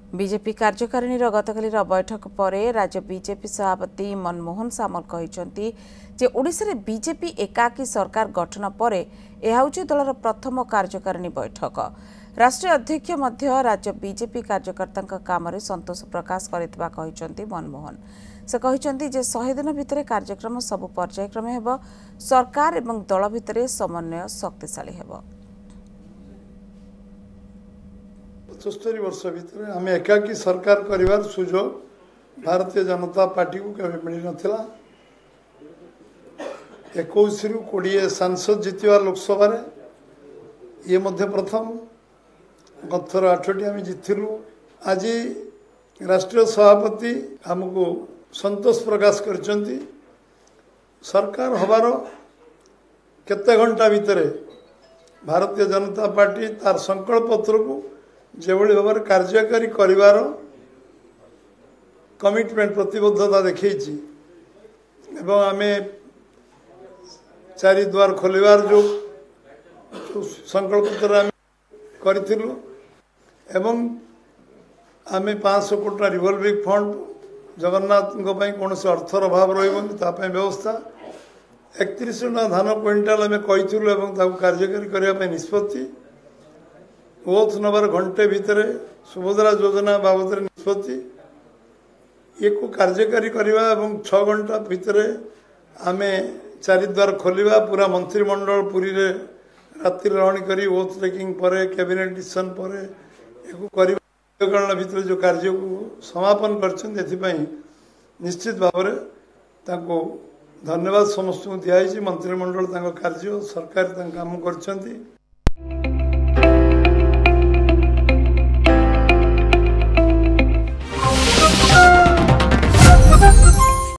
BJP कार्यकारिणी गतकाली बैठक पर राज्य बीजेपी सभापति मनमोहन सामल कहते ओडिशा रे बीजेपी एकाकी सरकार गठन पर यह दलर प्रथम कार्यकारिणी बैठक। राष्ट्रीय अध्यक्ष मध्य राज्य बीजेपी कार्यकर्ता काम संतोष प्रकाश करथिबा कहिसंती मनमोहन। से कहते 100 दिन भितर कार्यक्रम सबु पर्यायक्रमे हेब, सरकार एवं दल भितर समन्वय शक्तिशाली हेब। 75 वर्ष भितर आम एकाकी सरकार करिवार सुजोग भारतीय जनता पार्टी को केवे मिली नथिला। 21 रु 20 सांसद जितवा लोकसभा ये मध्य प्रथम। गथर 8टी आम जितलु। आज राष्ट्रीय सभापति आमको संतोष प्रकाश करचंती सरकार हबार केते घंटा भितर भारतीय जनता पार्टी तार संकल्प पत्र को जेभली भाव कार्यकारी करिवार कमिटमेंट प्रतिबद्धता देखी आमे चारि द्वार खोलिवार जो संकल्प पत्र करिथिलु एवं आमे 500 कोटी रिवॉल्विंग फंड जगन्नाथ कौन से अर्थर अभाव रही व्यवस्था 31 धान क्विंटाल आम कही कार्यकारी करने निष्पत्ति ओथ नबार घंटे भितर सुभद्रा योजना बाबद निष्पत्ति ये को कार्यकारी करवा 6 घंटा भितर आम चारिद्वार खोलिबा पूरा मंत्रिमंडल पुरी रे राति रहणी करी ओथ टेकिंग पर कैबिनेट डिसीजन पर भितर जो कार्य को समापन कर निश्चित भाव धन्यवाद समस्त को दिखाई मंत्रिमंडल कार्य सरकार काम कर।